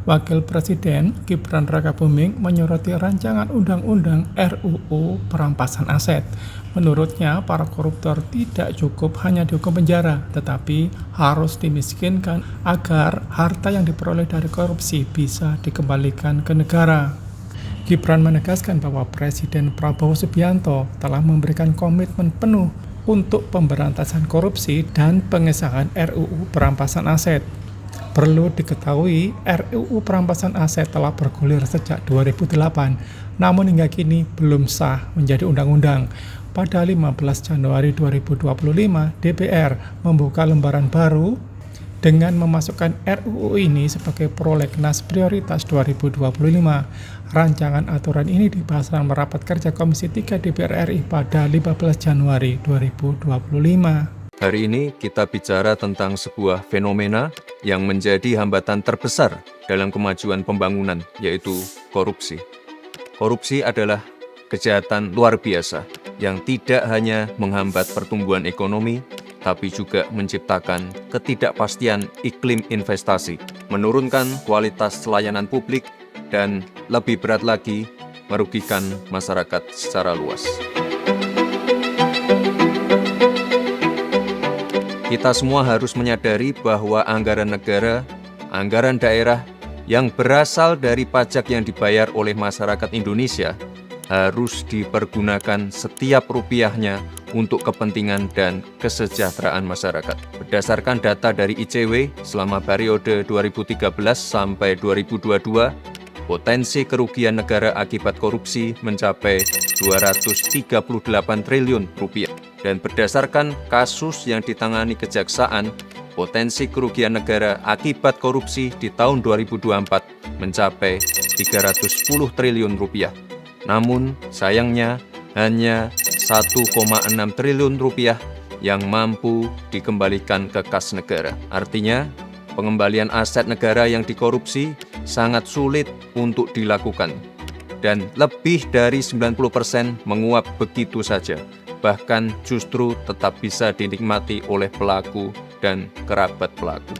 Wakil Presiden Gibran Rakabuming menyoroti rancangan undang-undang RUU perampasan aset. Menurutnya, para koruptor tidak cukup hanya dihukum penjara, tetapi harus dimiskinkan agar harta yang diperoleh dari korupsi bisa dikembalikan ke negara. Gibran menegaskan bahwa Presiden Prabowo Subianto telah memberikan komitmen penuh untuk pemberantasan korupsi dan pengesahan RUU perampasan aset. Perlu diketahui, RUU perampasan aset telah bergulir sejak 2008, namun hingga kini belum sah menjadi undang-undang. Pada 15 Januari 2025, DPR membuka lembaran baru dengan memasukkan RUU ini sebagai prolegnas prioritas 2025. Rancangan aturan ini dibahas dalam rapat kerja Komisi 3 DPR RI pada 15 Januari 2025. Hari ini kita bicara tentang sebuah fenomena yang menjadi hambatan terbesar dalam kemajuan pembangunan, yaitu korupsi. Korupsi adalah kejahatan luar biasa yang tidak hanya menghambat pertumbuhan ekonomi, tapi juga menciptakan ketidakpastian iklim investasi, menurunkan kualitas layanan publik, dan lebih berat lagi, merugikan masyarakat secara luas. Kita semua harus menyadari bahwa anggaran negara, anggaran daerah yang berasal dari pajak yang dibayar oleh masyarakat Indonesia harus dipergunakan setiap rupiahnya untuk kepentingan dan kesejahteraan masyarakat. Berdasarkan data dari ICW, selama periode 2013 sampai 2022, potensi kerugian negara akibat korupsi mencapai 238 triliun rupiah. Dan berdasarkan kasus yang ditangani kejaksaan, potensi kerugian negara akibat korupsi di tahun 2024 mencapai 310 triliun rupiah. Namun, sayangnya hanya 1,6 triliun rupiah yang mampu dikembalikan ke kas negara. Artinya, pengembalian aset negara yang dikorupsi sangat sulit untuk dilakukan. Dan lebih dari 90% menguap begitu saja. Bahkan justru tetap bisa dinikmati oleh pelaku dan kerabat pelaku.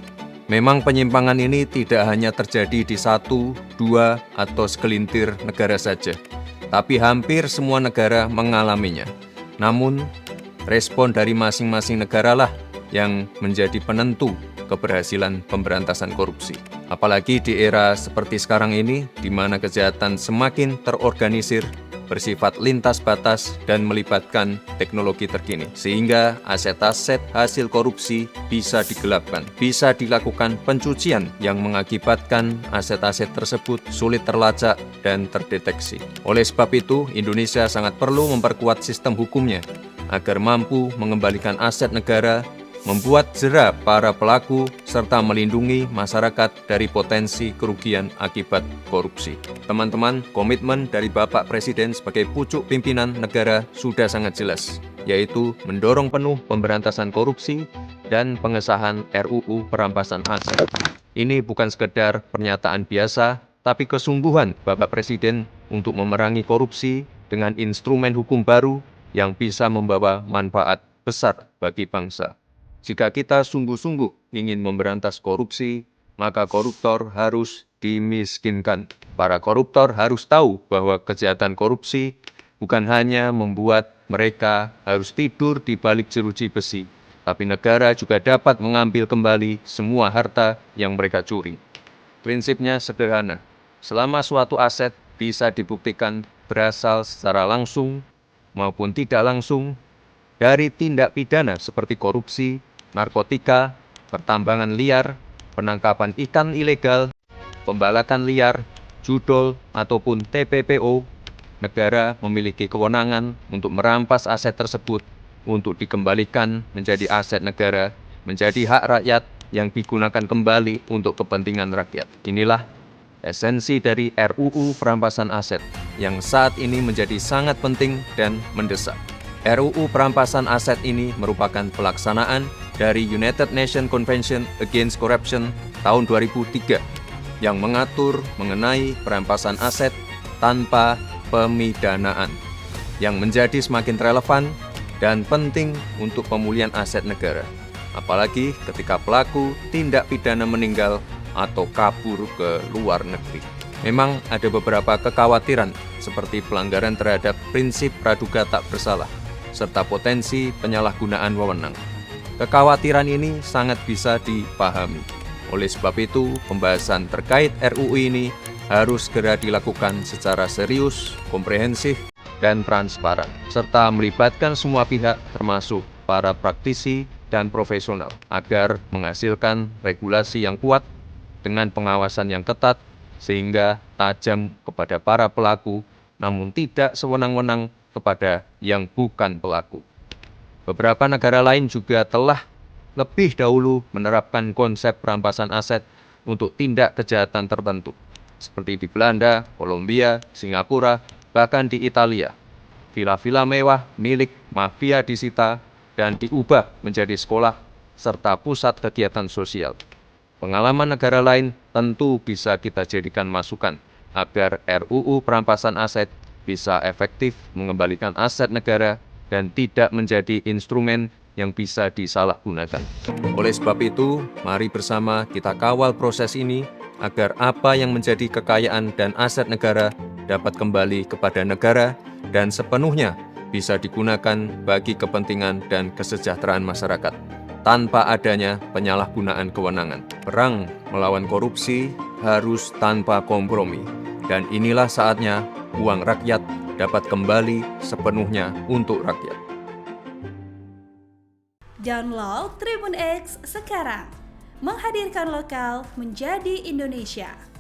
Memang penyimpangan ini tidak hanya terjadi di satu, dua, atau segelintir negara saja, tapi hampir semua negara mengalaminya. Namun, respon dari masing-masing negaralah yang menjadi penentu keberhasilan pemberantasan korupsi. Apalagi di era seperti sekarang ini, di mana kejahatan semakin terorganisir, bersifat lintas batas, dan melibatkan teknologi terkini. Sehingga aset-aset hasil korupsi bisa digelapkan, bisa dilakukan pencucian yang mengakibatkan aset-aset tersebut sulit terlacak dan terdeteksi. Oleh sebab itu, Indonesia sangat perlu memperkuat sistem hukumnya agar mampu mengembalikan aset negara, membuat jera para pelaku, serta melindungi masyarakat dari potensi kerugian akibat korupsi. Teman-teman, komitmen dari Bapak Presiden sebagai pucuk pimpinan negara sudah sangat jelas, yaitu mendorong penuh pemberantasan korupsi dan pengesahan RUU perampasan aset. Ini bukan sekedar pernyataan biasa, tapi kesungguhan Bapak Presiden untuk memerangi korupsi dengan instrumen hukum baru yang bisa membawa manfaat besar bagi bangsa. Jika kita sungguh-sungguh ingin memberantas korupsi, maka koruptor harus dimiskinkan. Para koruptor harus tahu bahwa kejahatan korupsi bukan hanya membuat mereka harus tidur di balik jeruji besi, tapi negara juga dapat mengambil kembali semua harta yang mereka curi. Prinsipnya sederhana, selama suatu aset bisa dibuktikan berasal secara langsung maupun tidak langsung dari tindak pidana seperti korupsi, narkotika, pertambangan liar, penangkapan ikan ilegal, pembalakan liar, judol, ataupun TPPO, negara memiliki kewenangan untuk merampas aset tersebut untuk dikembalikan menjadi aset negara, menjadi hak rakyat yang digunakan kembali untuk kepentingan rakyat. Inilah esensi dari RUU perampasan aset yang saat ini menjadi sangat penting dan mendesak. RUU perampasan aset ini merupakan pelaksanaan dari United Nations Convention Against Corruption tahun 2003 yang mengatur mengenai perampasan aset tanpa pemidanaan yang menjadi semakin relevan dan penting untuk pemulihan aset negara. Apalagi ketika pelaku tindak pidana meninggal atau kabur ke luar negeri. Memang ada beberapa kekhawatiran seperti pelanggaran terhadap prinsip praduga tak bersalah, serta potensi penyalahgunaan wewenang. Kekhawatiran ini sangat bisa dipahami. Oleh sebab itu, pembahasan terkait RUU ini harus segera dilakukan secara serius, komprehensif, dan transparan, serta melibatkan semua pihak termasuk para praktisi dan profesional agar menghasilkan regulasi yang kuat dengan pengawasan yang ketat sehingga tajam kepada para pelaku namun tidak sewenang-wenang kepada yang bukan pelaku. Beberapa negara lain juga telah lebih dahulu menerapkan konsep perampasan aset untuk tindak kejahatan tertentu, seperti di Belanda, Kolombia, Singapura, bahkan di Italia. Villa-villa mewah milik mafia disita dan diubah menjadi sekolah serta pusat kegiatan sosial. Pengalaman negara lain tentu bisa kita jadikan masukan agar RUU perampasan aset bisa efektif mengembalikan aset negara dan tidak menjadi instrumen yang bisa disalahgunakan. Oleh sebab itu, mari bersama kita kawal proses ini agar apa yang menjadi kekayaan dan aset negara dapat kembali kepada negara dan sepenuhnya bisa digunakan bagi kepentingan dan kesejahteraan masyarakat tanpa adanya penyalahgunaan kewenangan. Perang melawan korupsi harus tanpa kompromi, dan inilah saatnya uang rakyat dapat kembali sepenuhnya untuk rakyat. Download Tribun X sekarang, menghadirkan lokal menjadi Indonesia.